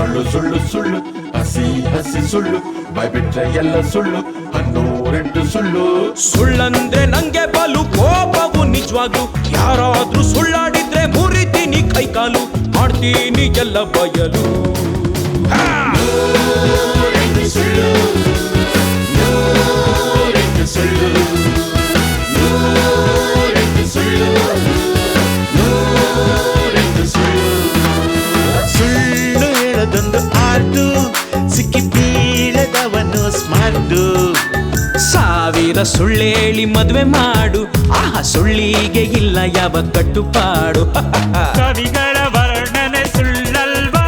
ಸುಳ್ಳು ಸುಳ್ಳು ಸುಳ್ಳು ಹಸಿ ಹಸಿ ಸುಳ್ಳು ಬಾಯ್ಬಿಟ್ರೆ ಎಲ್ಲ ಸುಳ್ಳು 108 ಸುಳ್ಳು. ಸುಳ್ಳಂದ್ರೆ ನಂಗೆ ಬಲು ಕೋಪವು ನಿಜವಾಗ್ಲು, ಯಾರಾದ್ರೂ ಸುಳ್ಳಾಡಿದ್ರೆ ಮುರಿತೀನಿ ಕೈಕಾಲು, ಮಾಡ್ತೀನಿ ಎಲ್ಲ ಬಯಲು. 108 ಸುಳ್ಳು 108 ಸುಳ್ಳು 108 ಸುಳ್ಳು 108 ಸುಳ್ಳು. ಸುಳ್ಳು ಹೇಳೋದೊಂದು ಆರ್ಟು, ಸಿಕ್ಕಿ ಬೀಳದವನು ಸ್ಮಾರ್ಟು. 1000 ಸುಳ್ಳೇಳಿ ಮದ್ವೆ ಮಾಡು, ಆಹಾ ಸುಳ್ಳಿಗೆ ಇಲ್ಲ ಯಾವ ಕಟ್ಟುಪಾಡು. ಕವಿಗಳ ವರ್ಣನೆ ಸುಳ್ಳಲ್ವಾ,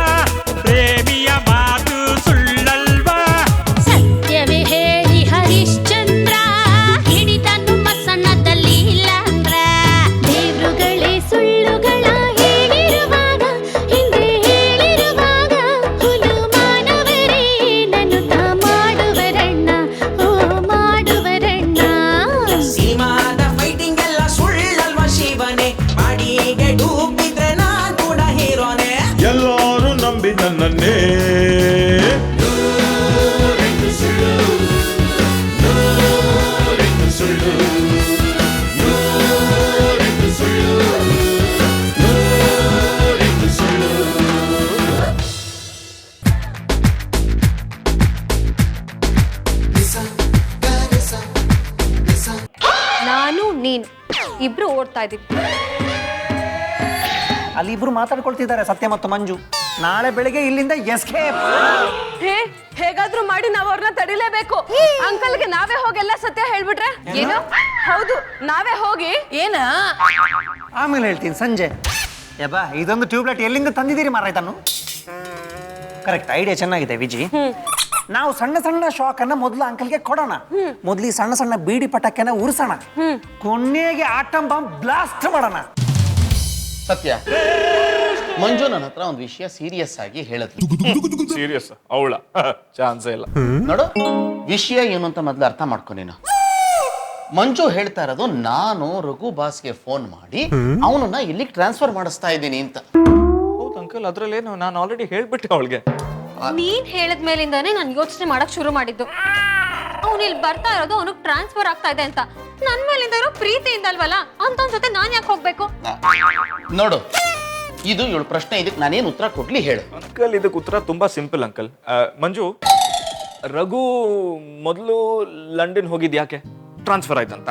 ಪ್ರೇಮಿಯ ಮಾತು ಸುಳ್ಳಲ್ವಾ. ಸತ್ಯವೇ ಹೇಳಿ ಹರಿಶ್ಚಂದ್ರ, ಹಿಡಿದನು ಮಸಣದಲ್ಲಿ ಇಲ್ಲಂದ್ರ. ದೇವ್ರುಗಳೇ ಸುಳ್ಳುಗಳ ಹೇಳಿರುವಾಗ, ಹಿಂದೆ ಹೇಳಿರುವಾಗ, ಹುಲು ಮಾನವರೇ ನನ್ನುತ್ತ ಮಾಡುವರಣ್ಣ, ಓ ಮಾಡುವರಣ್ಣ. ಸೀಮಾದ ಫೈಟಿಂಗ್ ಎಲ್ಲ ಸುಳ್ಳಲ್ವಾ ಶಿವನೇ, ಮಾಡಿಗೆ ಡೂಬಿದ್ರೆ ನಾನ್ ಕೂಡ ಹೀರೋನೆ. ಎಲ್ಲರೂ ನಂಬಿ ನನ್ನನ್ನೇ 108 ಸುಳ್ಳು 108 ಸುಳ್ಳು 108 ಸುಳ್ಳು 108 ಸುಳ್ಳು. ನಾನು ನೀನು ಇಬ್ರು ಓಡ್ತಾ ಇದೀವಿ. ಅಲ್ಲಿ ಇಬ್ರು ಮಾತಾಡ್ಕೊಳ್ತಿದ್ದಾರೆ, ಸತ್ಯ ಮತ್ತು ಮಂಜು. ನಾಳೆ ಬೆಳಿಗ್ಗೆ ಇಲ್ಲಿಂದ ಎಸ್ಕೇಪ್. ಹೇಗಾದ್ರೂ ಮಾಡಿ ನಾವು ಅವ್ರನ್ನ ತಡಿಲೇಬೇಕು. ಅಂಕಲ್ಗೆ ನಾವೇ ಹೋಗಿ ಎಲ್ಲ ಸತ್ಯ ಹೇಳ್ಬಿಟ್ರೆ ಏನು? ಹೌದು, ನಾವೇ ಹೋಗಿ ಏನ ಆಮೇಲೆ ಹೇಳ್ತೀನಿ ಸಂಜೆ. ಯಬ್ಬಾ, ಇದೊಂದು ಟ್ಯೂಬ್ಲೈಟ್ ಎಲ್ಲಿಂದ ತಂದಿದ್ದೀರಿ ಮಾರಾಯ್ತಾನು? ಕರೆಕ್ಟ್ ಐಡಿಯಾ ಚೆನ್ನಾಗಿದೆ ವಿಜಿ. ನಾವು ಸಣ್ಣ ಸಣ್ಣ ಶಾಕ್ ಅನ್ನ ಮೊದಲು ಅಂಕಲ್ಗೆ ಕೊಡೋಣ. ಮೊದಲು ಈ ಸಣ್ಣ ಸಣ್ಣ ಬೀಡಿ ಪಟಾಕಿಯನ್ನ ಉರಿಸೋಣ, ಕೊನೆಗೆ ಆಟಂ ಬಾಂಬ್ ಬ್ಲಾಸ್ಟ್ ಮಾಡೋಣ. ಸತ್ಯ, ಮಂಜು ನನ್ನ ಹತ್ರ ಒಂದು ವಿಷಯ ಸೀರಿಯಸ್ ಆಗಿ ಹೇಳಿದ್ಲು. ಸೀರಿಯಸ್ ಅವಳ ಚಾನ್ಸೇ ಇಲ್ಲ. ನೋಡು, ವಿಷಯ ಏನು ಅಂತ ಮೊದಲು ಅರ್ಥ ಮಾಡ್ಕೊ ನೀನು. ಮಂಜು ಹೇಳ್ತಾ ಇರೋದು ನಾನು ರಘು ಬಾಸ್ಗೆ ಫೋನ್ ಮಾಡಿ ಅವನನ್ನ ಇಲ್ಲಿಗೆ ಟ್ರಾನ್ಸ್ಫರ್ ಮಾಡಿಸ್ತಾ ಇದ್ದೀನಿ ಅಂತ. ಹೌದು ಅಂಕಲ್, ಅದ್ರಲ್ಲೇನು, ನಾನು ಆಲ್ರೆಡಿ ಹೇಳ್ಬಿಟ್ಟೆ ಅವಳಿಗೆ. ನೀನ್ ಹೇಳಿದ ಮೇಲಿಂದಾನೇ ನಾನು ಯೋಚನೆ ಮಾಡಕ್ ಶುರು ಮಾಡಿದ್ದು. ಅವ್ನು ಇಲ್ಲಿ ಬರ್ತಾ ಇರೋದು ಅವನಿಗೆ ಟ್ರಾನ್ಸ್ಫರ್ ಆಗ್ತಾ ಇದೆ ಅಂತ. ನನ್ ಮೇಲಿಂದ ಇರೋ ಪ್ರೀತಿಯಿಂದ ಅಲ್ವಲ್ಲ, ಅಂತವನ್ ಜೊತೆ ನಾನ್ ಯಾಕೆ ಹೋಗ್ಬೇಕು? ನೋಡು, ಇದು ಇವಳು ಪ್ರಶ್ನೆ, ಇದಕ್ಕೆ ನಾನೇನು ಉತ್ತರ ಕೊಡ್ಲಿ ಹೇಳು. ಅಂಕಲ್, ಇದಕ್ಕೆ ಉತ್ತರ ತುಂಬಾ ಸಿಂಪಲ್ ಅಂಕಲ್. ಮಂಜು, ರಘು ಮೊದಲು ಲಂಡನ್ ಹೋಗಿದ್ ಯಾಕೆ? ಟ್ರಾನ್ಸ್ಫರ್ ಆಯ್ತಂತ.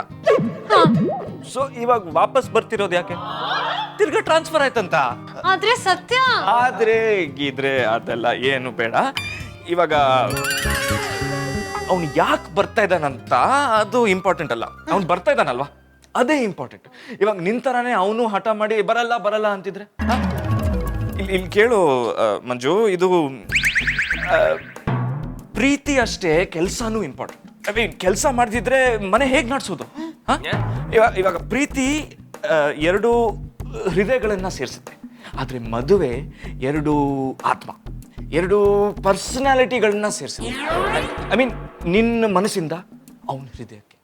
ಸೊ ಇವಾಗ ವಾಪಸ್ ಬರ್ತಿರೋದು ಯಾಕೆ? ತಿರ್ಗಾ ಟ್ರಾನ್ಸ್ಫರ್ ಆಯ್ತಂತ. ಆದ್ರೆ ಸತ್ಯ, ಆದ್ರೆ ಗೀದ್ರೆ ಅದೆಲ್ಲ ಏನು ಬೇಡ. ಇವಾಗ ಅವ್ನು ಯಾಕೆ ಬರ್ತಾ ಇದ್ದಾನಂತ ಅದು ಇಂಪಾರ್ಟೆಂಟ್ ಅಲ್ಲ, ಅವ್ನು ಬರ್ತಾ ಇದ್ದಾನಲ್ವಾ ಅದೇ ಇಂಪಾರ್ಟೆಂಟ್. ಇವಾಗ ನಿಂತರಾನೇ ಅವನು ಹಠ ಮಾಡಿ ಬರಲ್ಲ ಬರಲ್ಲ ಅಂತಿದ್ರೆ ಇಲ್ಲಿ ಕೇಳು ಮಂಜು, ಇದು ಪ್ರೀತಿ ಅಷ್ಟೇ, ಕೆಲಸನೂ ಇಂಪಾರ್ಟೆಂಟ್. ಐ ಮೀನ್, ಕೆಲಸ ಮಾಡ್ದಿದ್ರೆ ಮನೆ ಹೇಗೆ ನಡೆಸೋದು? ಇವಾಗ ಪ್ರೀತಿ ಎರಡು ಹೃದಯಗಳನ್ನ ಸೇರಿಸುತ್ತೆ, ಆದ್ರೆ ಮದುವೆ ಎರಡು ಆತ್ಮ, ಎರಡು ಪರ್ಸನಾಲಿಟಿಗಳನ್ನ ಸೇರಿಸುತ್ತೆ. ಐ ಮೀನ್, ನಿನ್ನ ಮನಸ್ಸಿಂದ ಅವನ ಹೃದಯಕ್ಕೆ,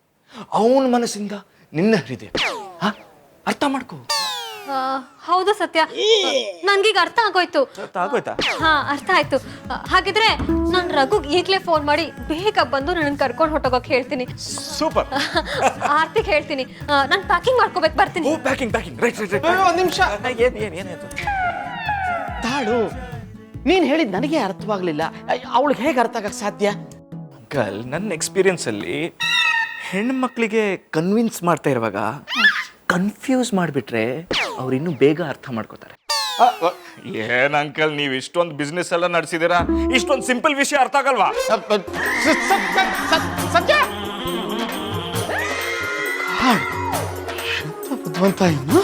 ಅವನ ಮನಸ್ಸಿಂದ ನಿನ್ನ ಹೃದಯಕ್ಕೆ. ಅರ್ಥ ಮಾಡ್ಕೋ. ಹೌದು ಸತ್ಯ, ನನ್ಗೀಗ ಅರ್ಥ ಆಗೋಯ್ತು. ಆಗೋಯ್ತಾ? ಹಾ, ಅರ್ಥ ಆಯ್ತು. ಹಾಗಿದ್ರೆ ನಾನ್ ರಘುಗ್ ಈಗ್ಲೇ ಫೋನ್ ಮಾಡಿ ಬೇಗ ಬಂದು ನನ್ನ ಕರ್ಕೊಂಡು ಹೊಟ್ಟೋಗಕ್ ಹೇಳ್ತೀನಿ. ಸೂಪರ್. ಆರ್ತಿಗ್ ಹೇಳ್ತೀನಿ, ನಾನ್ ಪ್ಯಾಕಿಂಗ್ ಮಾಡ್ಕೋಬೇಕು, ಬರ್ತೀನಿ. Packing right. ಒಂದ್ ನಿಮಿಷ, ಏನಾಯ್ತು? ತಾಳು, ನೀನ್ ಹೇಳಿದ್ ನನಗೆ ಅರ್ಥವಾಗ್ಲಿಲ್ಲ. ಅವಳಿಗೆ ಹೇಗೆ ಅರ್ಥ ಆಗಕ್ ಸಾಧ್ಯ? ಅಂಕಲ್, ನನ್ನ ಎಕ್ಸ್ಪೀರಿಯನ್ಸ್ ಅಲ್ಲಿ ಹೆಣ್ಮಕ್ಳಿಗೆ ಕನ್ವಿನ್ಸ್ ಮಾಡ್ತಾ ಇರುವಾಗ ಕನ್ಫ್ಯೂಸ್ ಮಾಡಿಬಿಟ್ರೆ ಅವ್ರು ಇನ್ನೂ ಬೇಗ ಅರ್ಥ ಮಾಡ್ಕೋತಾರೆ. ಏನ್ ಅಂಕಲ್, ನೀವು ಇಷ್ಟೊಂದು ಬಿಸ್ನೆಸ್ ಎಲ್ಲ ನಡೆಸಿದೀರಾ, ಇಷ್ಟೊಂದು ಸಿಂಪಲ್ ವಿಷಯ ಅರ್ಥ ಆಗಲ್ವಾ? ಸತ್ಯ, ಬುದ್ಧಿವಂತ ಇನ್ನು.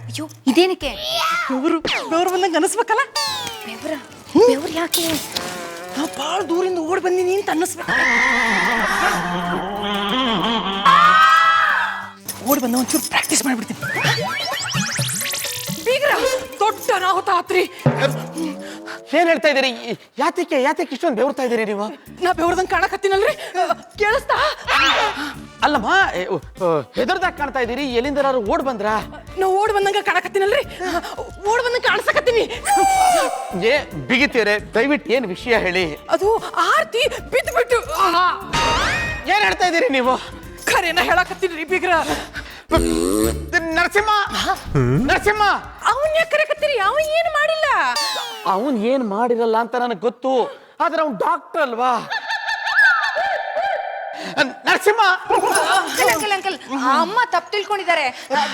ಅಯ್ಯೋ, ಇದೇನಕ್ಕೆ ಬೆವರು ಬಂದಂಗೆ ಅನಿಸ್ಬೇಕಲ್ಲ? ಬೆವ್ರು ಯಾಕೆ? ನಾ ಭಾಳ ದೂರಿಂದ ಓಡಿ ಬಂದೀನಿ ಅಂತ ಅನ್ನಿಸ್ಬೇಕು. ಓಡಿ ಬಂದ ಒಂಚೂರು ಪ್ರಾಕ್ಟೀಸ್ ಮಾಡ್ಬಿಡ್ತೀನಿ. ಬೀಗ್ರ, ದೊಡ್ಡ ಅನಾಹುತ ಆತ್ರಿ. ಏನ್ ಹೇಳ್ತಾ ಇದ್ದೀರಿ? ಯಾತಕ್ಕೆ ಇಷ್ಟೊಂದು ಬೆವರ್ತಾ ಇದ್ದೀರಿ ನೀವು? ನಾ ಬೆವರ್ದಂಗ್ ಕಾಣಕತ್ತೀನಲ್ರಿ, ಕೇಳಿಸ್ತಾ? ಅಲ್ಲಮ್ಮ, ಹೆದರ್ದಾಗ ಕಾಣ್ತಾ ಇದ್ದೀರಿ. ಎಲ್ಲಿಂದ ಓಡ್ ಬಂದ್ರ? ನಾ ಓಡ್ ಬಂದಂಗ ಕಾಣಕತ್ತೀನಲ್ರಿ, ಓಡ್ ಬಂದಂಗ ಕಾಣಿಸಕತ್ತೀನಿ. ಏ ಬಿಗಿತೀರೆ, ದಯವಿಟ್ಟು ಏನ್ ವಿಷಯ ಹೇಳಿ. ಅದು ಆರ್ತಿ ಬಿದ್ದು ಏನ್ ಹೇಳ್ತಾ ಇದ್ದೀರಿ ನೀವು? ಖರೇನ ಹೇಳಕತ್ತೀನಿ ಬೀಗ್ರ. ನರಸಿಂಹ ಅವನ್ ಯಾಕೆ ಕರೆಕತ್ತೀರಿ? ಅವನ್ ಏನು ಮಾಡಿಲ್ಲ. ಅವನ್ ಏನ್ ಮಾಡಿರಲ್ಲ ಅಂತ ನನಗೆ ಗೊತ್ತು, ಆದ್ರೆ ಅವ್ನ್ ಡಾಕ್ಟರ್ ಅಲ್ವಾ? ನರಸಿಂಹ ಅಂಕಲ್ ಅಂಕಲ್, ಅಮ್ಮ ತಪ್ಪು ತಿಳ್ಕೊಂಡಿದ್ದಾರೆ.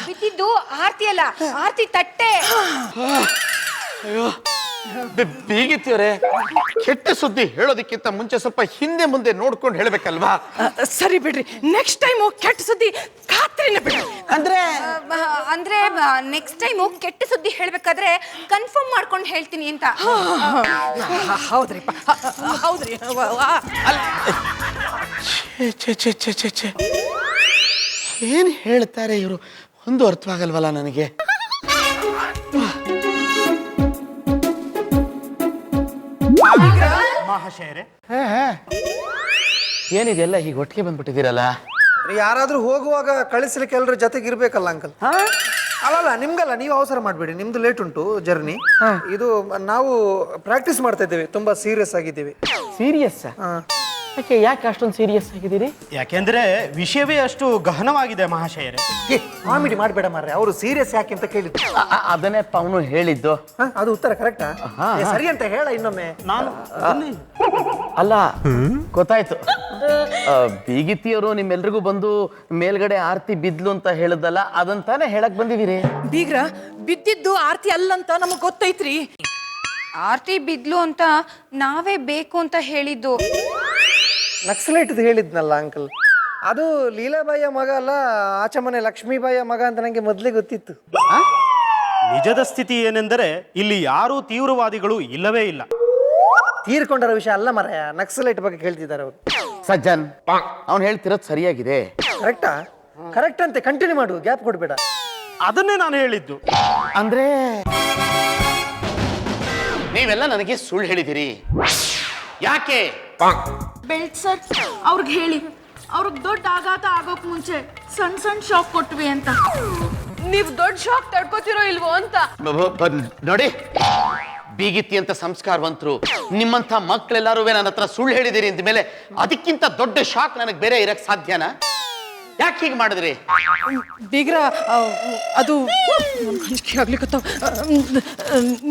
ಬಿದ್ದಿದ್ದು ಆರ್ತಿ ಅಲ್ಲ, ಆರ್ತಿ ತಟ್ಟೆ. ಅಯ್ಯೋ ಬೀಗಿತಿಯವರೇ, ಕೆಟ್ಟ ಸುದ್ದಿ ಹೇಳೋದಕ್ಕಿಂತ ಮುಂಚೆ ಸ್ವಲ್ಪ ಹಿಂದೆ ಮುಂದೆ ನೋಡ್ಕೊಂಡು ಹೇಳ್ಬೇಕಲ್ವಾ? ಸರಿ ಬಿಡ್ರಿ, ನೆಕ್ಸ್ಟ್ ಟೈಮ್ ಕೆಟ್ಟ ಸುದ್ದಿ ಖಾತ್ರಿನ ಬಿಡ್ರಿ. ಅಂದ್ರೆ ನೆಕ್ಸ್ಟ್ ಟೈಮ್ ಕೆಟ್ಟ ಸುದ್ದಿ ಹೇಳ್ಬೇಕಾದ್ರೆ ಕನ್ಫರ್ಮ್ ಮಾಡ್ಕೊಂಡು ಹೇಳ್ತೀನಿ ಅಂತ. ಹೌದ್ರಿ ಹೌದ್ರಿ. ಏನ್ ಹೇಳ್ತಾರೆ ಇವರು? ಒಂದು ಅರ್ಥವಾಗಲ್ವಲ್ಲ ನನಗೆ. ಮಹಾಶಯರೇ, ಏನಿದೆಲ್ಲ ಹೀಗೆ ಒಟ್ಟಿಗೆ ಬಂದ್ಬಿಟ್ಟಿದ್ದೀರಲ್ಲ? ಯಾರಾದ್ರೂ ಹೋಗುವಾಗ ಕಳಿಸ್ಲಿಕ್ಕೆ ಎಲ್ಲರ ಜೊತೆಗೆ ಇರ್ಬೇಕಲ್ಲ ಅಂಕಲ್. ಅಲ್ಲಲ್ಲ, ನಿಮ್ಗಲ್ಲ, ನೀವು ಅವಸರ ಮಾಡಬೇಡಿ. ನಿಮ್ದು ಲೇಟ್ ಉಂಟು ಜರ್ನಿ. ಇದು ನಾವು ಪ್ರಾಕ್ಟೀಸ್ ಮಾಡ್ತಾ ಇದ್ದೇವೆ, ತುಂಬಾ ಸೀರಿಯಸ್ ಆಗಿದ್ದೇವೆ. ಸೀರಿಯಸ್? ಯಾಕೆ ಅಷ್ಟೊಂದು ಸೀರಿಯಸ್ ಆಗಿದ್ದೀರಿ? ಯಾಕೆಂದ್ರೆ ವಿಷಯವೇ ಅಷ್ಟು ಗಹನವಾಗಿದೆ ಮಹಾಶಯರೇ. ಕಾಮಿಡಿ ಮಾಡಬೇಡ ಮಾರ್ರೆ, ಅವರು ಸೀರಿಯಸ್ ಯಾಕೆ ಅಂತ ಕೇಳಿದ್ರು. ಅದನ್ನೇ ಅವನು ಹೇಳಿದ್ದು. ಅದು ಉತ್ತರ ಕರೆಕ್ಟಾ? ಸರಿ ಅಂತ ಹೇಳ ಇನ್ನೊಮ್ಮೆ. ನಾನು ಅಲ್ಲ, ಗೊತ್ತಾಯ್ತು. ಬೀಗಿತಿಯವರು ನಿಮ್ಮೆಲ್ರಿಗೂ ಬಂದು ಮೇಲ್ಗಡೆ ಆರ್ತಿ ಬಿದ್ಲು ಅಂತ ಹೇಳದಲ್ಲ, ಅದಂತಾನೆ ಹೇಳಕ್ ಬಂದಿದ್ದೀರಿ. ಬೀಗ್ರ, ಬಿದ್ದಿದ್ದು ಆರ್ತಿ ಅಲ್ಲಂತ ನಮಗ್ ಗೊತ್ತೈತ್ರಿ. ಆರ್ತಿ ಬಿದ್ಲು ಅಂತ ನಾವೇ ಬೇಕು ಅಂತ ಹೇಳಿದ್ದು. ನಕ್ಸಲೈಟ್ ಹೇಳಿದ್ನಲ್ಲ ಅಂಕಲ್, ಅದು ಲೀಲಾಬಾಯಿಯ ಮಗ ಅಲ್ಲ, ಆಚೆ ಮನೆ ಲಕ್ಷ್ಮೀಬಾಯಿಯ ಮಗ ಅಂತ ನಂಗೆ ಮೊದಲೇ ಗೊತ್ತಿತ್ತು. ನಿಜದ ಸ್ಥಿತಿ ಏನೆಂದರೆ ಇಲ್ಲಿ ಯಾರೂ ತೀವ್ರವಾದಿಗಳು ಇಲ್ಲವೇ ಇಲ್ಲ. ತೀರ್ಕೊಂಡರ ವಿಷಯ ಅಲ್ಲ ಮರೆಯ, ನಕ್ಸಲೈಟ್ ಬಗ್ಗೆ ಕೇಳ್ತಿದ್ದಾರೆ ಅವರು. ಸಜ್ಜನ್, ಅವ್ನು ಹೇಳ್ತಿರೋದು ಸರಿಯಾಗಿದೆ. ಕರೆಕ್ಟಾ? ಕರೆಕ್ಟ್ ಅಂತೆ, ಕಂಟಿನ್ಯೂ ಮಾಡು, ಗ್ಯಾಪ್ ಕೊಡ್ಬೇಡ. ಅದನ್ನೇ ನಾನು ಹೇಳಿದ್ದು. ಅಂದ್ರೆ ನೀವೆಲ್ಲ ನನಗೆ ಸುಳ್ಳು ಹೇಳಿದಿರಿ. ಯಾಕೆ? ಬೆಲ್ಟ್ ಸರ್, ಅವ್ರಿಗೆ ಹೇಳಿ, ಅವ್ರಿಗೆ ದೊಡ್ಡ ಆಘಾತ ಆಗೋಕ್ ಮುಂಚೆ ಸಣ್ಣ ಸಣ್ಣ ಶಾಕ್ ಕೊಟ್ವಿ ಅಂತ. ನೀವ್ ದೊಡ್ಡ ಶಾಕ್ ತಡ್ಕೋತಿರೋ ಇಲ್ವೋ ಅಂತ. ನೋಡಿ, ಬೀಗಿತಿ ಅಂತ ಸಂಸ್ಕಾರವಂತರು ನಿಮ್ಮಂತ ಮಕ್ಕಳೆಲ್ಲರೂ ನನ್ನ ಹತ್ರ ಸುಳ್ಳು ಹೇಳಿದಿರಿ ಅಂದ ಮೇಲೆ ಅದಕ್ಕಿಂತ ದೊಡ್ಡ ಶಾಕ್ ನನಗೆ ಬೇರೆ ಇರಕ್ ಸಾಧ್ಯನಾ? ಯಾಕೆ ಹೀಗೆ ಮಾಡಿದ್ರಿ? ಬೀಗ್ರ, ಅದು ಆಗ್ಲಿಕ್ಕತ್ತಾವ.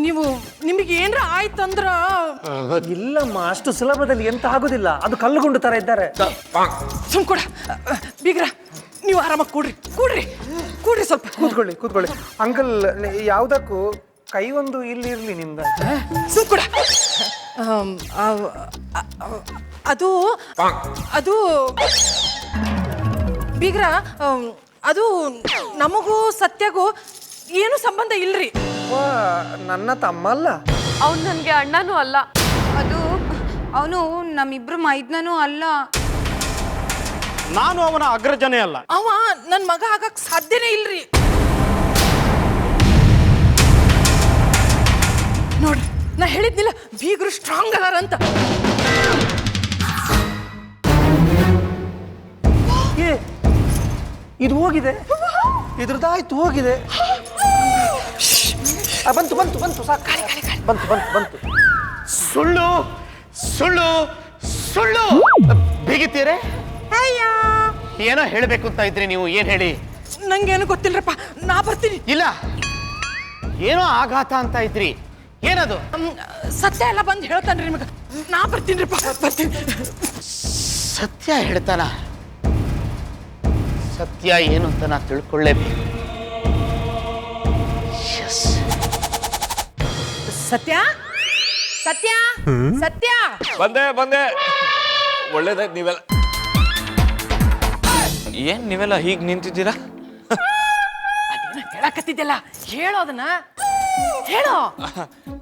ನೀವು ನಿಮಗೆ ಏನ್ರ ಆಯ್ತಂದ್ರ? ಇಲ್ಲಮ್ಮ, ಅಷ್ಟು ಸುಲಭದಲ್ಲಿ ಎಂತ ಆಗುದಿಲ್ಲ, ಅದು ಕಲ್ಲುಗುಂಡು ತರ ಇದ್ದಾರೆ. ಸುಮ್ಕೊಡ. ಬೀಗ್ರ, ನೀವು ಆರಾಮಾಗಿ ಕೂಡ್ರಿ ಸ್ವಲ್ಪ. ಕೂತ್ಕೊಳ್ಳಿ ಅಂಕಲ್. ಯಾವ್ದಕ್ಕೂ ಕೈ ಒಂದು ಇಲ್ಲಿ ಇರ್ಲಿ ನಿಮ್ದ. ಸುಮ್ಕೊಡ. ಅದು ಅದು ಬೀಗ್ರ, ಅದು ನಮಗೂ ಸತ್ಯಗೂ ಏನು ಸಂಬಂಧ ಇಲ್ರಿ. ನನ್ನ ತಮ್ಮ ಅಲ್ಲ, ಅವ್ನು ನನ್ಗೆ ಅಣ್ಣನೂ ಅಲ್ಲ. ಅದು ಅವನು ನಮ್ಮಿಬ್ರು ಮೈದ್ನೂ ಅಲ್ಲ. ನಾನು ಅವನ ಅಗ್ರಜನೇ ಅಲ್ಲ. ಅವ ನನ್ ಮಗ ಆಗಕ್ ಸಾಧ್ಯನೇ ಇಲ್ರಿ. ನೋಡ್ರಿ, ನಾ ಹೇಳಿದ್ನಿಲ್ಲ, ಬೀಗ್ರು ಸ್ಟ್ರಾಂಗ್ ಅದಾರ ಅಂತ. ಇದು ಹೋಗಿದೆ, ಇದ್ರದ್ದಾಯ್ತು, ಹೋಗಿದೆ. ಬಂತು ಬಂತು ಬಂತು, ಸಾಕು, ಬಂತು ಬಂತು ಬಂತು. ಸುಳ್ಳು ಸುಳ್ಳು ಸುಳ್ಳು. ಬೀಗಿತೀರೆ, ಏನೋ ಹೇಳ್ಬೇಕು ಅಂತ ಇದ್ರಿ ನೀವು. ಏನ್ ಹೇಳಿ? ನಂಗೇನು ಗೊತ್ತಿಲ್ರಪ್ಪ, ನಾ ಬರ್ತೀನಿ. ಇಲ್ಲ, ಏನೋ ಆಘಾತ ಅಂತ ಇದ್ರಿ, ಏನದು? ಸತ್ಯ ಎಲ್ಲ ಬಂದು ಹೇಳ್ತಾನ್ರಿ ನಿಮಗ. ನಾ ಬರ್ತೀನಿರಪ್ಪ, ಬರ್ತೀನಿ. ಸತ್ಯ ಹೇಳ್ತಾನ? ಸತ್ಯ ಏನು ಅಂತ ನಾ ತಿಳ್ಕೊಳ್ಳೇಬೇಕು. ಸತ್ಯ ಸತ್ಯ ಸತ್ಯ. ಬಂದೆ. ಒಳ್ಳೇದಾಯ್ತು. ನೀವೆಲ್ಲ ಏನ್ ನೀವೆಲ್ಲ ಹೀಗೆ ನಿಂತಿದ್ದೀರಾ? ಹೇಳಕತ್ತಿದ್ದೆಲ್ಲ ಹೇಳೋದನ್ನ ಹೇಳೋ.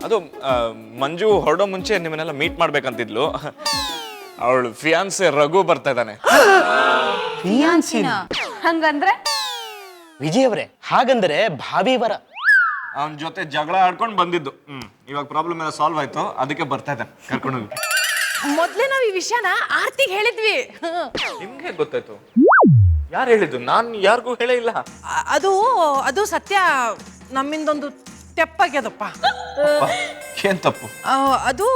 ಅದು ಮಂಜು ಹೊರಡೋ ಮುಂಚೆ ನಿಮ್ಮನ್ನೆಲ್ಲ ಮೀಟ್ ಮಾಡ್ಬೇಕಂತಿದ್ಲು. ಅವಳು ಫಿಯಾನ್ಸೆ ರಘು ಬರ್ತಾ ಇದ್ದಾನೆ. ಹಂಗಂದ್ರೆ ವಿಜಯ್ ಅವರೇ, ಹಾಗಂದ್ರೆ ಭಾವಿ ವರ. ಅವನ ಜೊತೆ ಜಗಳ ಆಡ್ಕೊಂಡು ಬಂದಿದ್ದು. ಇವಾಗ ಪ್ರಾಬ್ಲಮ್ ಎಲ್ಲ ಸಾಲ್ವ್ ಆಯ್ತು, ಅದಕ್ಕೆ ಬರ್ತಾ ಇದ್ದಾನೆ ಕರ್ಕೊಂಡು ಹೋಗಿ. ಮೊದ್ಲೇ ನಾವ್ ಈ ವಿಷಯನ ಆರ್ತಿಗೆ ಹೇಳಿದ್ವಿ. ನಿಮ್ಗೆ ಗೊತ್ತಾಯ್ತು? ಯಾರು ಹೇಳಿದ್ದು? ನಾನು ಯಾರಿಗೂ ಹೇಳೇ ಇಲ್ಲ. ಅದು ಸತ್ಯ ನಮ್ಮಿಂದೊಂದು ತೆಪ್ಪಾಗ್ಯದಪ್ಪ. ಏನ್ ತಪ್ಪು? ಅದು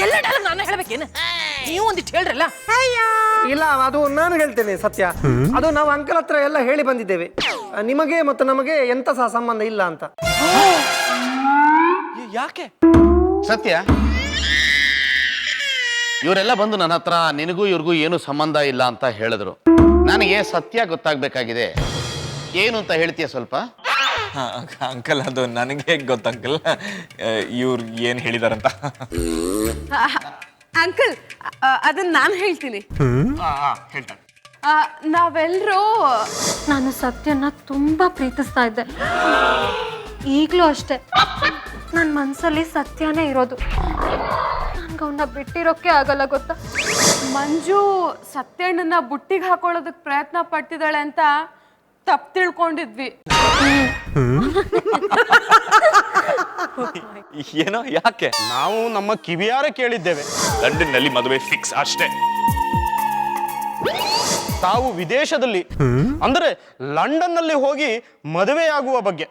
ಎಲ್ಲ ಡೈಲಾಗ್ ನಾನು ಹೇಳ್ಬೇಕೇನು? ನೀವು ಒಂದಿಟ್ಟು ಹೇಳ್ರಲ್ಲ. ಇಲ್ಲ, ಅದು ನಾನು ಹೇಳ್ತೇನೆ ಸತ್ಯ. ಅದು ನಾವು ಅಂಕಲ್ ಹತ್ರ ಎಲ್ಲ ಹೇಳಿ ಬಂದಿದ್ದೇವೆ, ನಿಮಗೆ ಮತ್ತು ನಮಗೆ ಎಂತ ಸಹ ಸಂಬಂಧ ಇಲ್ಲ ಅಂತ. ಯಾಕೆ? ಸತ್ಯ, ಇವರೆಲ್ಲ ಬಂದು ನನ್ನ ಹತ್ರ ನಿನಗೂ ಇವ್ರಿಗೂ ಏನು ಸಂಬಂಧ ಇಲ್ಲ ಅಂತ ಹೇಳಿದ್ರು. ನನಗೆ ಸತ್ಯ ಗೊತ್ತಾಗ್ಬೇಕಾಗಿದೆ. ಏನು ಅಂತ ಹೇಳ್ತೀಯ ಸ್ವಲ್ಪ? ಅಂಕಲ್, ಅದು ನನಗೆ ಗೊತ್ತ ಅಂಕಲ್, ಇವ್ರು ಏನ್ ಹೇಳಿದಾರಂತ. ಅಂಕಲ್, ಅದನ್ನ ನಾನು ಹೇಳ್ತೀನಿ. ಹೇಳ್ತಾರೆ. ನಾವೆಲ್ಲರೂ ನಾನು ಸತ್ಯನ ತುಂಬಾ ಪ್ರೀತಿಸ್ತಾ ಇದ್ದೆ. ಈಗಲೂ ಅಷ್ಟೇ, ನನ್ನ ಮನಸ್ಸಲ್ಲಿ ಸತ್ಯನೇ ಇರೋದು. ನನ್ಗೆ ಅವನ್ನ ಬಿಟ್ಟಿರೋಕ್ಕೆ ಆಗಲ್ಲ ಗೊತ್ತಾ. ಮಂಜು ಸತ್ಯಣ್ಣನ ಬುಟ್ಟಿಗೆ ಹಾಕೊಳ್ಳೋದಕ್ಕೆ ಪ್ರಯತ್ನ ಪಡ್ತಿದ್ದಾಳೆ ಅಂತ ತಪ್ಪು ತಿಳ್ಕೊಂಡಿದ್ವಿ. ಏನೋ? ಯಾಕೆ? ನಾವು ನಮ್ಮ ಕಿವಿಯಾರೆ ಕೇಳಿದ್ದೇವೆ, ಲಂಡನ್ನಲ್ಲಿ ಮದುವೆ ಫಿಕ್ಸ್ ಅಷ್ಟೇ. ತಾವು ವಿದೇಶದಲ್ಲಿ ಅಂದರೆ ಲಂಡನ್ನಲ್ಲಿ ಹೋಗಿ ಮದುವೆಯಾಗುವ ಬಗ್ಗೆ.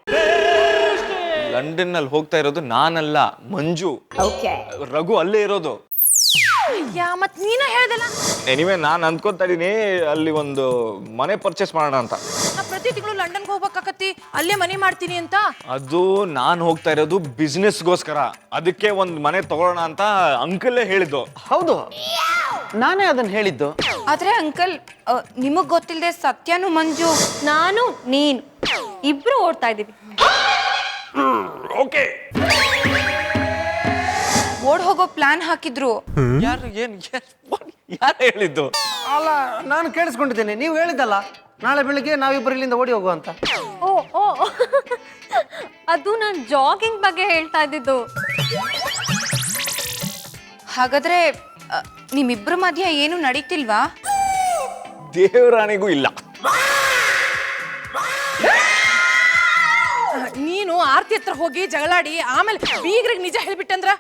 ಲಂಡನ್ನಲ್ಲಿ ಹೋಗ್ತಾ ಇರೋದು ನಾನಲ್ಲ, ಮಂಜು. ರಘು ಅಲ್ಲೇ ಇರೋದು. ಮತ್ ನೀನ ಹೇಳ್ದಲ್ಲ. ಎನಿವೆ, ನಾನು ಅಂದ್ಕೊತಾ ಇದೀನಿ ಅಲ್ಲಿ ಒಂದು ಮನೆ ಪರ್ಚೇಸ್ ಮಾಡೋಣ ಅಂತ. ನಾ ಪ್ರತಿ ತಿಂಗಳು ಲಂಡನ್ಗೆ ಹೋಗ್ಬೇಕಾಕತಿ, ಅಲ್ಲೇ ಮನೆ ಮಾಡ್ತೀನಿ ಅಂತ. ಅದು ನಾನು ಹೋಗ್ತಾ ಇರೋದು ಬಿಸ್ನೆಸ್ಗೋಸ್ಕರ. ಅದಕ್ಕೆ ಒಂದು ಮನೆ ತಗೊಳ್ಳೋಣ ಅಂತ ಅಂಕಲೇ ಹೇಳಿದ್ದು. ಹೌದು, ನಾನೇ ಅದನ್ನ ಹೇಳಿದ್ದು. ಆದ್ರೆ ಅಂಕಲ್, ನಿಮಗ್ ಗೊತ್ತಿಲ್ಲದೆ ಸತ್ಯನು ಮಂಜು ನಾನು ನೀನು ಇಬ್ರು ಓಡ್ತಾ ಇದೀವಿ. ಓಕೆ, ಓಡ್ ಹೋಗೋ ಪ್ಲಾನ್ ಹಾಕಿದ್ರು. ಯಾರು ಹೇಳಿದ್ದು? ಅಲ್ಲ, ನಾನು ಕೇಳಿಸ್ಕೊಂಡಿದ್ದೇನೆ, ನೀವು ಹೇಳಿದ್ದಲ್ಲ ನಾಳೆ ಬೆಳಿಗ್ಗೆ ನಾವಿಬ್ಬರು ಇಲ್ಲಿಂದ ಓಡಿ ಹೋಗುವ ಅಂತ. ಓ ಅದು ನಾನು ಜಾಗಿಂಗ್ ಬಗ್ಗೆ ಹೇಳ್ತಾ ಇದ್ದಿದ್ದು. ಹಾಗಾದ್ರೆ ನಿಮ್ಮಿಬ್ರ ಮಧ್ಯ ಏನು ನಡೀತಿಲ್ವಾ? ದೇವರಾಣಿಗೂ ಇಲ್ಲ. ನೀನು ಆರ್ತಿ ಹತ್ರ ಹೋಗಿ ಜಗಳಾಡಿ ಆಮೇಲೆ ಬೀಗ್ರಿಗೆ ನಿಜ ಹೇಳ್ಬಿಟ್ಟಂದ್ರ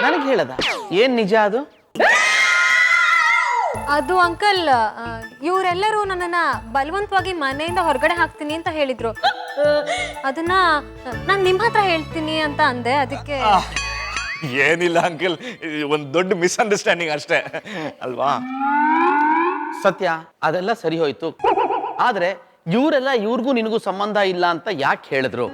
ನನಗೆ ಹೇಳದ? ಏನ್ ನಿಜ ಅದು? ಅದು ಅಂಕಲ್, ಇವರೆಲ್ಲರೂ ನನ್ನನ್ನ ಬಲವಂತವಾಗಿ ಮನೆಯಿಂದ ಹೊರಗಡೆ ಹಾಕ್ತೀನಿ ಅಂತ ಹೇಳಿದ್ರು. ಅದನ್ನ ನಾನು ನಿಮ್ಮ ಹತ್ರ ಹೇಳ್ತೀನಿ ಅಂತ ಅಂದೆ, ಅದಕ್ಕೆ. ಏನಿಲ್ಲ ಅಂಕಲ್, ಒಂದು ದೊಡ್ಡ ಮಿಸ್ಅಂಡರ್ಸ್ಟ್ಯಾಂಡಿಂಗ್ ಅಷ್ಟೇ ಅಲ್ವಾ? ಸತ್ಯ, ಅದೆಲ್ಲ ಸರಿ ಹೋಯ್ತು. ಆದ್ರೆ ಇವರೆಲ್ಲ ಇವ್ರಿಗೂ ನಿನಗೂ ಸಂಬಂಧ ಇಲ್ಲ ಅಂತ ಯಾಕೆ ಹೇಳಿದ್ರು?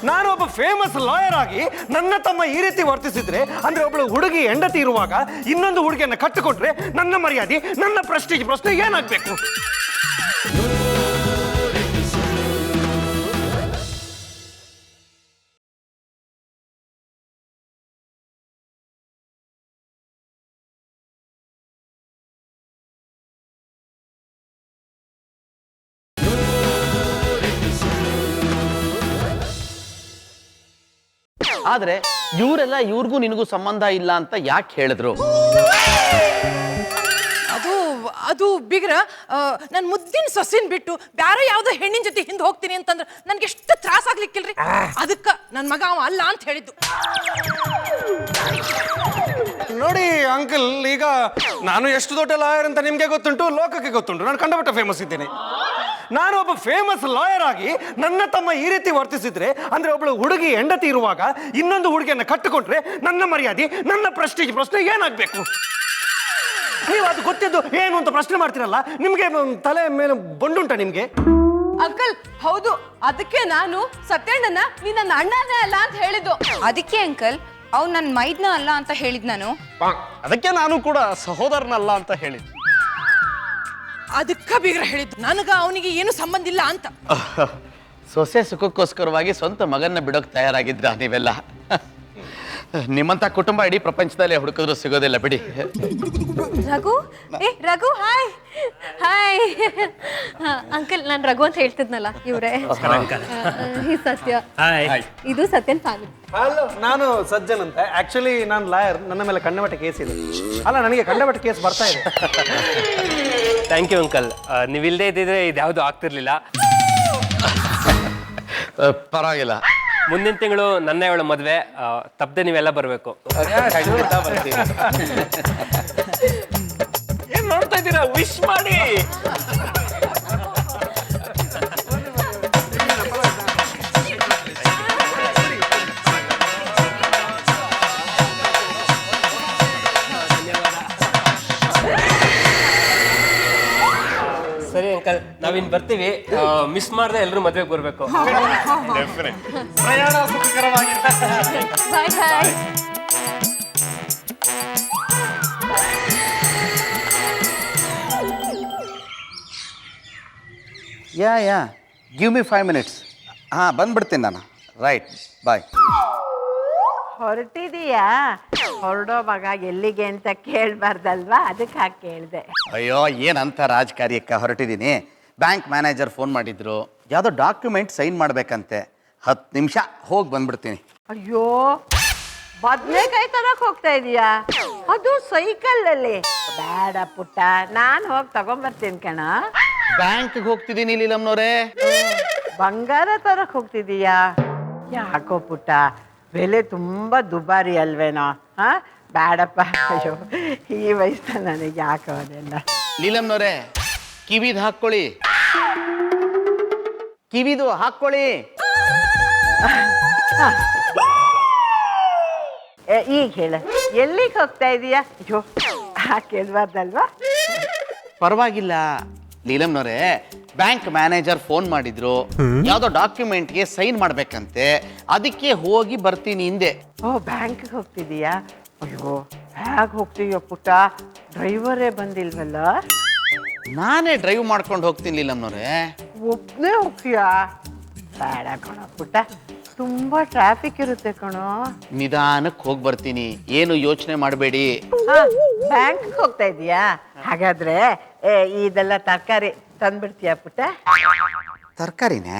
ನಾನು ಒಬ್ಬ ಫೇಮಸ್ ಲಾಯರ್ ಆಗಿ ನನ್ನ ತಮ್ಮ ಈ ರೀತಿ ವರ್ತಿಸಿದ್ರೆ, ಅಂದ್ರೆ ಒಬ್ಬಳು ಹುಡುಗಿ ಹೆಂಡತಿ ಇರುವಾಗ ಇನ್ನೊಂದು ಹುಡುಗಿಯನ್ನ ಕಟ್ಟಿಕೊಟ್ರೆ ನನ್ನ ಮರ್ಯಾದೆ, ನನ್ನ ಪ್ರೆಸ್ಟೀಜ್ ಪ್ರಶ್ನೆ ಏನಾಗ್ಬೇಕು? ಆದ್ರೆ ಇವರೆಲ್ಲ ಇವ್ರಿಗೂ ನಿನಗೂ ಸಂಬಂಧ ಇಲ್ಲ ಅಂತ ಯಾಕೆ ಹೇಳಿದ್ರು? ಅದು ಬಿಗ್ರ, ನನ್ ಮುದ್ದಿನ ಸೊಸಿನ್ ಬಿಟ್ಟು ಬ್ಯಾರೆ ಯಾವ್ದೋ ಹೆಣ್ಣಿನ ಜೊತೆ ಹಿಂದೆ ಹೋಗ್ತೀನಿ ಅಂತಂದ್ರೆ ನನ್ಗೆ ಎಷ್ಟು ತ್ರಾಸ ಆಗ್ಲಿಕ್ಕಿಲ್ರಿ. ಅದಕ್ಕ ನನ್ ಮಗ ಅವ ಅಲ್ಲ ಅಂತ ಹೇಳಿದ್ದು. ನೋಡಿ ಅಂಕಲ್, ಈಗ ನಾನು ಎಷ್ಟು ದೊಡ್ಡ ಲಾಯರ್ ಅಂತ ನಿಮ್ಗೆ ಗೊತ್ತುಂಟು, ಲೋಕಕ್ಕೆ ಗೊತ್ತುಂಟು. ನಾನು ಕಂಡಪಟ್ಟ ಫೇಮಸ್ ಇದ್ದೇನೆ. ನಾನು ಒಬ್ಬ ಫೇಮಸ್ ಲಾಯರ್ ಆಗಿ ನನ್ನ ತಮ್ಮ ಈ ರೀತಿ ವರ್ತಿಸಿದ್ರೆ, ಅಂದ್ರೆ ಒಬ್ಬಳು ಹುಡುಗಿ ಹೆಂಡತಿ ಇರುವಾಗ ಇನ್ನೊಂದು ಹುಡುಗಿಯನ್ನ ಕಟ್ಟಿಕೊಂಡ್ರೆ ನನ್ನ ಮರ್ಯಾದೆ, ನನ್ನ ಪ್ರೆಸ್ಟೀಜ್ ಪ್ರಶ್ನೆ ಏನಾಗ್ಬೇಕು? ನೀವು ಅದು ಗೊತ್ತಿದ್ದು ಏನು ಅಂತ ಪ್ರಶ್ನೆ ಮಾಡ್ತೀರಲ್ಲ, ನಿಮ್ಗೆ ತಲೆ ಮೇಲೆ ಬಂಡುಂಟ ನಿಮ್ಗೆ? ಅಂಕಲ್, ಹೌದು, ಅದಕ್ಕೆ ನಾನು ಸತ್ಯಣ್ಣನ ನೀ ನನ್ನ ಅಣ್ಣನೇ ಅಲ್ಲ ಅಂತ ಹೇಳಿದ್ದು. ಅದಕ್ಕೆ ಅಂಕಲ್, ಅವ್ನು ನನ್ನ ಮೈದ್ನ ಅಲ್ಲ ಅಂತ ಹೇಳಿದ್ ನಾನು. ಅದಕ್ಕೆ ನಾನು ಕೂಡ ಸಹೋದರನಲ್ಲ ಅಂತ ಹೇಳಿದ್ದು. ಅದಕ್ಕ ಬೀಗ್ರ ಹೇಳಿದ್ದು, ನನಗ ಅವನಿಗೆ ಏನು ಸಂಬಂಧ ಇಲ್ಲ ಅಂತ. ಸೊಸೆ ಸುಖಕ್ಕೋಸ್ಕರವಾಗಿ ಸ್ವಂತ ಮಗನ್ನ ಬಿಡೋಕ್ ತಯಾರಾಗಿದ್ರ ನೀವೆಲ್ಲ? ನಿಮ್ಮಂತ ಕುಟುಂಬ ಇಡೀ ಪ್ರಪಂಚದಲ್ಲಿ ಹುಡುಕಿದ್ರು ಸಿಗೋದಿಲ್ಲ ಬಿಡಿ. Raghu, Raghu, hi hi. Uncle, ನಾನು ರಘು ಅಂತ ಹೇಳ್ತಿದ್ನಲ್ಲ, ಇವ್ರೆ ಸತ್ಯ. ಇದು ಸತ್ಯನ್ ಫ್ಯಾಮಿಲಿ. ಹಲೋ, ನಾನು ಸಜ್ಜನ್ ಅಂತ. ಆಕ್ಚುಲಿ ನಾನು ಲಾಯರ್, ನನ್ನ ಮೇಲೆ ಕಂಡಪಟ್ಟ ಕೇಸ್ ಇದೆ. ಅಲ್ಲ, ನನಗೆ ಕಂಡಪಟ್ಟ ಕೇಸ್ ಬರ್ತಾ ಇದೆ. ಥ್ಯಾಂಕ್ ಯು ಅಂಕಲ್, ನೀವಿಲ್ಲದೆ ಇದ್ದಿದ್ರೆ ಇದ್ಯಾವುದು ಆಗ್ತಿರ್ಲಿಲ್ಲ. ಪರವಾಗಿಲ್ಲ. ಮುಂದಿನ ತಿಂಗಳು ನನ್ನ ಇವಳ ಮದುವೆ, ತಪ್ಪದೆ ನೀವೆಲ್ಲ ಬರಬೇಕು. ಏನ್ ನೋಡ್ತಾ ಇದ್ದೀರಾ? ವಿಶ್ ಮಾಡಿ. ಸರಿ ಅಂಕಲ್, ನಾವಿನ್ ಬರ್ತೀವಿ. ಮಿಸ್ ಮಾಡದೆ ಎಲ್ಲರೂ ಮದ್ವೆಗೆ ಬರ್ಬೇಕು. ಪ್ರಯಾಣ ಸುಖಕರವಾಗಿರ್ತಾ. ಬಾಯ್ ಬಾಯ್. ಯಾ ಗಿವ್ ಮಿ 5 minutes. ಹಾಂ, ಬಂದ್ಬಿಡ್ತೀನಿ ನಾನು. ರೈಟ್, ಬಾಯ್. ಹೊರಟಿದೀಯಾ? ಹೊರಡೋ ಮಗ ಎಲ್ಲಿಗೆ ಅಂತ ಕೇಳಬಾರ್ದಲ್ವಾ, ಅದಕ್ಕೆ ಹಾಕಿ ಕೇಳಿದೆ. ಅಯ್ಯೋ, ಏನಂತ ರಾಜಕಾರ್ಯಕ್ಕೆ ಹೊರಟಿದ್ದೀನಿ. ಬ್ಯಾಂಕ್ ಮ್ಯಾನೇಜರ್ ಫೋನ್ ಮಾಡಿದ್ರು, ಯಾವುದೋ ಡಾಕ್ಯುಮೆಂಟ್ ಸೈನ್ ಮಾಡಬೇಕಂತೆ. 10 ನಿಮಿಷ ಹೋಗಿ ಬಂದ್ಬಿಡ್ತೀನಿ. ಅಯ್ಯೋ, ಬದನೆಕಾಯಿ ತರಕ್ ಹೋಗ್ತಾ ಇದೀಯಾ? ಅದು ಸೈಕಲಲ್ಲಿ. ಬೇಡ ಪುಟ್ಟ, ನಾನು ಹೋಗಿ ತಗೊಂಬರ್ತೀನಿ ಕಣ. ಬ್ಯಾಂಕ್ಗೆ ಹೋಗ್ತಿದ್ದೀನಿ ಲೀಲಮ್ನವ್ರೆ. ಬಂಗಾರ ತರಕ್ ಹೋಗ್ತಿದೀಯಾ? ಯಾಕೋ ಪುಟ್ಟ, ಬೆಲೆ ತುಂಬಾ ದುಬಾರಿ ಅಲ್ವೇನೋ? ಹಾ, ಬೇಡಪ್ಪ. ಅಯ್ಯೋ, ಈ ವಯಸ್ಸಲ್ಲಿ ನನಗೆ ಯಾಕೋ ಅದೆಲ್ಲ. ಲೀಲಮ್ನವ್ರೆ, ಕಿವಿದು ಹಾಕ್ಕೊಳ್ಳಿ. ಕಿವಿದು ಹಾಕ್ಕೊಳ್ಳಿ. ಈಗ ಹೇಳ, ಎಲ್ಲಿಗೆ ಹೋಗ್ತಾ ಇದೀಯಾ? ಅಯ್ಯೋ, ಕೇಳ್ಬಾರ್ದಲ್ವಾ? ಪರವಾಗಿಲ್ಲ ಲೀಲಮ್ನವ್ರೆ, ಬ್ಯಾಂಕ್ ಮ್ಯಾನೇಜರ್ ಫೋನ್ ಮಾಡಿದ್ರು, ಯಾವುದೋ ಡಾಕ್ಯುಮೆಂಟ್ಗೆ ಸೈನ್ ಮಾಡ್ಬೇಕಂತೆ. ಅದಕ್ಕೆ ಹೋಗಿ ಬರ್ತೀನಿ ಹಿಂದೆ. ಓ, ಬ್ಯಾಂಕ್ಗೆ ಹೋಗ್ತಿದೀಯಾ? ಅಯ್ಯೋ, ಹೇಗೆ ಹೋಗ್ತೀಯೋ ಪುಟ್ಟ? ಡ್ರೈವರೇ ಬಂದಿಲ್ವಲ್ಲ? ನಾನೇ ಡ್ರೈವ್ ಮಾಡ್ಕೊಂಡು ಹೋಗ್ತೀನಿ ಲೀಲಮ್ನವ್ರೆ. ಒಬ್ಬನೇ ಹೋಗ್ತೀಯಾ? ಬೇಡ ಕಣ ಪುಟ್ಟ, ತುಂಬಾ ಟ್ರಾಫಿಕ್ ಇರುತ್ತೆ ಕಣೋ. ನಿಧಾನಕ್ಕೆ ಹೋಗಿ ಬರ್ತೀನಿ, ಏನು ಯೋಚನೆ ಮಾಡಬೇಡಿ. ಬ್ಯಾಂಕ್ಗೆ ಹೋಗ್ತಾ ಇದೀಯಾ? ಹಾಗಾದ್ರೆ ಇದೆಲ್ಲ ತರಕಾರಿ ತಂದ್ಬಿಡ್ತೀಯಾ ಪುಟ್ಟ? ತರಕಾರಿನೇ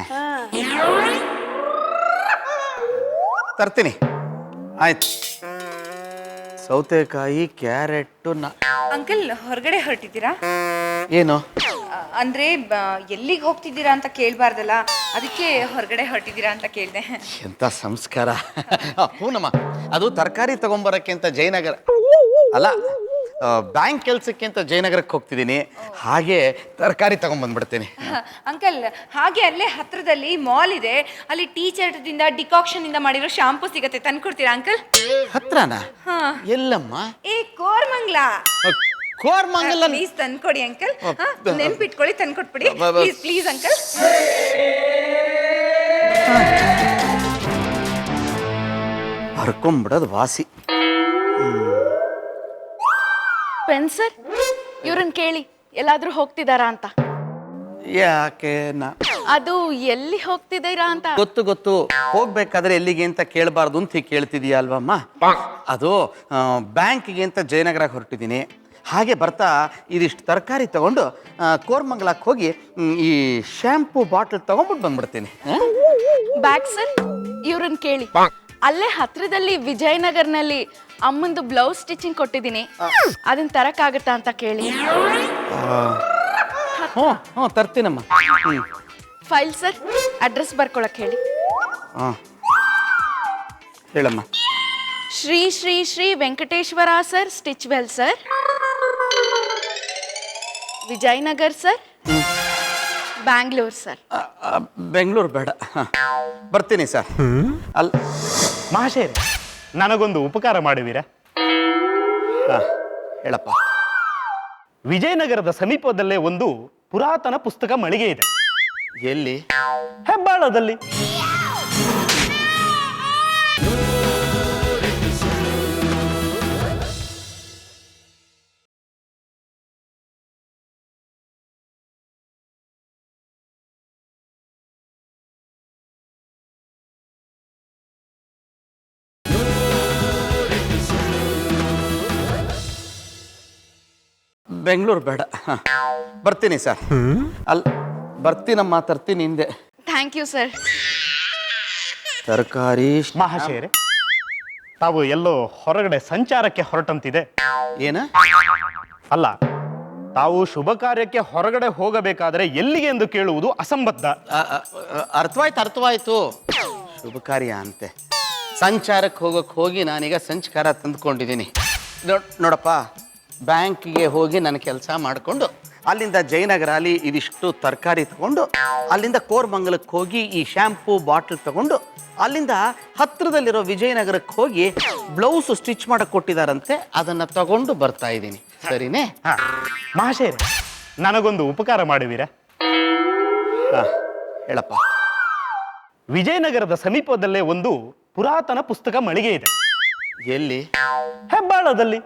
ತರ್ತೀನಿ. ಆಯ್ತು. ಸೌತೆಕಾಯಿ, ಕ್ಯಾರೆಟ್ಟು. ಅಂಕಲ್, ಹೊರಗಡೆ ಹೊರಟಿದ್ದೀರಾ? ಏನು ಅಂದ್ರೆ ಎಲ್ಲಿಗೆ ಹೋಗ್ತಿದ್ದೀರಾ ಅಂತ ಕೇಳಬಾರ್ದಲ್ಲ, ಅದಕ್ಕೆ ಹೊರಗಡೆ ಹೊರಟಿದ್ದೀರಾ ಅಂತ ಕೇಳಿದೆ. ಎಂತ ಸಂಸ್ಕಾರ. ಹೂನಮ್ಮ, ಅದು ತರಕಾರಿ ತಗೊಂಬರಕ್ಕೆ ಅಂತ ಜಯನಗರ ಅಲ್ಲ, ಬ್ಯಾಂಕ್ ಕೆಲ್ಸಕ್ಕೆ ಅಂತ ಜಯನಗರಕ್ಕೆ ಹೋಗ್ತಿದ್ದೀನಿ. ಹಾಗೆ ತರಕಾರಿ ತಗೊಂಡ್ಬಂದ್ಬಿಡ್ತೀನಿ. ಅಂಕಲ್, ಹಾಗೆ ಅಲ್ಲೇ ಹತ್ರದಲ್ಲಿ ಮಾಲ್ ಇದೆ, ಅಲ್ಲಿ ಟೀಚರ್ದಿಂದ ಡಿಕಾಕ್ಷನ್ ಇಂದ ಮಾಡಿರೋ ಶಾಂಪೂ ಸಿಗತ್ತೆ, ತಂದ್ಕೊಡ್ತೀರಾ ಅಂಕಲ್? ಹತ್ರನಾ? ಎಲ್ಲಮ್ಮ? ಕೋರ್ಮಂಗ್ಲ. ಕೋರ್ಮಂಗಲ. ಪ್ಲೀಸ್ ತಂದ್ಕೊಡಿ ಅಂಕಲ್. ನೆನ್ಪಿಟ್ಕೊಳ್ಳಿ, ತಂದ್ಕೊಟ್ಬಿಡಿ ಪ್ಲೀಸ್ ಪ್ಲೀಸ್ ಅಂಕಲ್. ಹರ್ಕೊಂಬಿಡೋದು ವಾಸಿ. ಪೆನ್ಸರ್, ಇವ್ರನ್ನ ಕೇಳಿ ಎಲ್ಲಾದ್ರೂ ಹೋಗ್ತಿದಾರಾ ಅಂತ. ಯಾಕೆ? ಅದು ಎಲ್ಲಿ ಹೋಗ್ತಿದ್ದೀರಾ ಅಂತ. ಗೊತ್ತು. ಹೋಗ್ಬೇಕಾದ್ರೆ ಎಲ್ಲಿಗೆ ಅಂತ ಕೇಳಬಾರ್ದು ಅಂತ ಕೇಳ್ತಿದೀಯ ಅಲ್ವಮ್ಮ? ಅದು ಬ್ಯಾಂಕಿಗೆ ಅಂತ ಜಯನಗರಕ್ಕೆ ಹೊರಟಿದ್ದೀನಿ. ಹಾಗೆ ಬರ್ತಾ ಇದಿಷ್ಟು ತರಕಾರಿ ತಗೊಂಡು ಕೋರ್ಮಂಗಲಕ್ಕೆ ಹೋಗಿ ಈ ಶಾಂಪೂ ಬಾಟಲ್ ತಗೊಂಡ್ಬಿಟ್ಟು ಬಂದ್ಬಿಡ್ತೀನಿ. ಬ್ಯಾಗ್ ಸರ್, ಇವ್ರನ್ನ ಕೇಳಿ. ಅಲ್ಲೇ ಹತ್ರದಲ್ಲಿ ವಿಜಯನಗರ್ನಲ್ಲಿ ಅಮ್ಮಂದು ಬ್ಲೌಸ್ ಸ್ಟಿಚಿಂಗ್ ಕೊಟ್ಟಿದ್ದೀನಿ, ಅದನ್ನ ತರಕ್ಕಾಗತ್ತಾ ಅಂತ ಕೇಳಿ. ಹ್ಞೂ ತರ್ತೀನಮ್ಮ. ಫೈಲ್ ಸರ್, ಅಡ್ರೆಸ್ ಬರ್ಕೊಳಕ್ ಹೇಳಿ. ಹೇಳಮ್ಮ. Shri Shri Shri Venkateshwara sir, Stitchwell sir, Vijayanagar sir, Bangalore sir. Bengaluru ಬೇಡ, ಬರ್ತೀನಿ ಸರ್. ಅಲ್ಲ ಮಹಾಶಯರೇ, ನನಗೊಂದು ಉಪಕಾರ ಮಾಡುವಿರಾ? ಹೇಳಪ್ಪ. ವಿಜಯನಗರದ ಸಮೀಪದಲ್ಲೇ ಒಂದು ಪುರಾತನ ಪುಸ್ತಕ ಮಳಿಗೆ ಇದೆ. ಎಲ್ಲಿ? ಹೆಬ್ಬಾಳದಲ್ಲಿ. ಬೆಂಗಳೂರು ಬೇಡ, ಬರ್ತೀನಿ ಸರ್. ಬರ್ತೀನಮ್ಮ, ತರ್ತೀನಿ ಹಿಂದೆ. Thank you sir. ತರಕಾರಿ. ಮಹಾಶಯರೇ, ತಾವು ಎಲ್ಲೋ ಹೊರಗಡೆ ಸಂಚಾರಕ್ಕೆ ಹೊರಟಂತಿದೆ. ಏನ? ಅಲ್ಲ, ತಾವು ಶುಭ ಕಾರ್ಯಕ್ಕೆ ಹೊರಗಡೆ ಹೋಗಬೇಕಾದರೆ ಎಲ್ಲಿಗೆ ಎಂದು ಕೇಳುವುದು ಅಸಂಬದ್ಧ. ಅರ್ಥವಾಯ್ತು. ಶುಭ ಕಾರ್ಯ ಅಂತೆ, ಸಂಚಾರಕ್ಕೆ ಹೋಗಿ ನಾನೀಗ ಸಂಸ್ಕಾರ ತಂದುಕೊಂಡಿದ್ದೀನಿ. ನೋಡಪ್ಪ, ಬ್ಯಾಂಕಿಗೆ ಹೋಗಿ ನನ್ನ ಕೆಲಸ ಮಾಡಿಕೊಂಡು ಅಲ್ಲಿಂದ ಜಯನಗರ ಅಲ್ಲಿ ಇದಿಷ್ಟು ತರಕಾರಿ ತಗೊಂಡು ಅಲ್ಲಿಂದ ಕೋರಮಂಗಲಕ್ಕೆ ಹೋಗಿ ಈ ಶ್ಯಾಂಪೂ ಬಾಟಲ್ ತಗೊಂಡು ಅಲ್ಲಿಂದ ಹತ್ತಿರದಲ್ಲಿರೋ ವಿಜಯನಗರಕ್ಕೆ ಹೋಗಿ ಬ್ಲೌಸ್ ಸ್ಟಿಚ್ ಮಾಡಕ್ಕೆ ಕೊಟ್ಟಿದ್ದಾರಂತೆ, ಅದನ್ನು ತಗೊಂಡು ಬರ್ತಾ ಇದ್ದೀನಿ. ಸರಿನೇ? ಮಹಾಶಯ, ನನಗೊಂದು ಉಪಕಾರ ಮಾಡುವಿರಾ? ಹೇಳಪ್ಪ. ವಿಜಯನಗರದ ಸಮೀಪದಲ್ಲೇ ಒಂದು ಪುರಾತನ ಪುಸ್ತಕ ಮಳಿಗೆ ಇದೆ. ಎಲ್ಲಿ? ಹೆಬ್ಬಾಳದಲ್ಲಿ.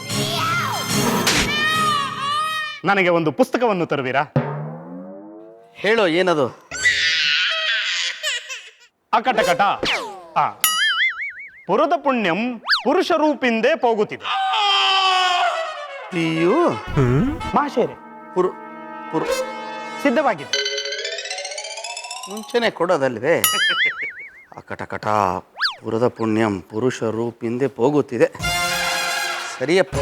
ನನಗೆ ಒಂದು ಪುಸ್ತಕವನ್ನು ತರುವಿರಾ? ಹೇಳೋ, ಏನದು? ಅಕಟಕಟ. ಪುರದ ಪುಣ್ಯಂ ಪುರುಷ ರೂಪಿಂದೇ ಹೋಗುತ್ತಿದೆ. ಮಾಶೇರೆ ಸಿದ್ಧವಾಗಿದೆ. ಮುಂಚೆನೆ ಕೊಡೋದಲ್ವೇ? ಅಕಟಕಟ ಪುರದ ಪುಣ್ಯಂ ಪುರುಷ ರೂಪಿಂದೆ ಹೋಗುತ್ತಿದೆ. ಸರಿಯಪ್ಪ,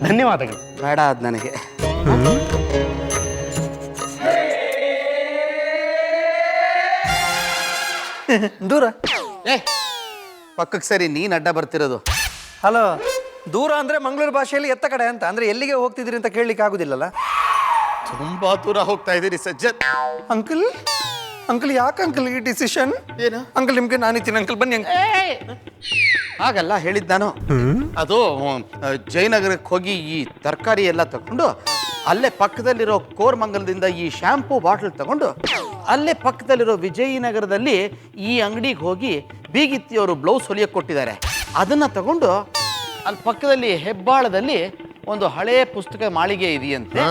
ಧನ್ಯವಾದಗಳು. ಬೇಡ ಅದು ನನಗೆ. ದೂರ ಪಕ್ಕಕ್ಕೆ ಸರಿ, ನೀನು ಅಡ್ಡ ಬರ್ತಿರೋದು. ಹಲೋ, ದೂರ ಅಂದ್ರೆ ಮಂಗಳೂರು ಭಾಷೆಯಲ್ಲಿ ಎತ್ತ ಕಡೆ ಅಂತ ಅಂದ್ರೆ ಎಲ್ಲಿಗೆ ಹೋಗ್ತಿದ್ರಿ ಅಂತ ಕೇಳಲಿಕ್ಕೆ ಆಗುದಿಲ್ಲಲ್ಲ. ತುಂಬಾ ದೂರ ಹೋಗ್ತಾ ಇದ್ದೀರಿ ಸಜ್ಜದ್. ಅಂಕಲ್ ಯಾಕೆ ಅಂಕಲ್ ಈ ಡಿಸಿಷನ್? ಏನು ಅಂಕಲ್, ನಿಮ್ಗೆ ನಾನಿದ್ದೀನಿ ಅಂಕಲ್, ಬನ್ನಿ. ಹಾಗಲ್ಲ ಹೇಳಿದ್ ನಾನು. ಅದು ಜಯನಗರಕ್ಕೆ ಹೋಗಿ ಈ ತರಕಾರಿ ಎಲ್ಲ ತಗೊಂಡು ಅಲ್ಲೇ ಪಕ್ಕದಲ್ಲಿರೋ ಕೋರಮಂಗಲದಿಂದ ಈ ಶ್ಯಾಂಪೂ ಬಾಟಲ್ ತಗೊಂಡು ಅಲ್ಲೇ ಪಕ್ಕದಲ್ಲಿರೋ ವಿಜಯನಗರದಲ್ಲಿ ಈ ಅಂಗಡಿಗೆ ಹೋಗಿ ಬೀಗಿತ್ತಿಯವರು ಬ್ಲೌಸ್ ಹೊಲಿಯಕ್ಕೆ ಕೊಟ್ಟಿದ್ದಾರೆ. ಅದನ್ನು ತಗೊಂಡು ಅಲ್ಲಿ ಪಕ್ಕದಲ್ಲಿ ಹೆಬ್ಬಾಳದಲ್ಲಿ ಒಂದು ಹಳೆಯ ಪುಸ್ತಕ ಮಾಳಿಗೆ ಇದೆಯಂತೆ,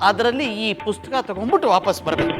ಅದರಲ್ಲಿ ಈ ಪುಸ್ತಕ ತಗೊಂಡ್ಬಿಟ್ಟು ವಾಪಸ್ ಬರಬೇಕು.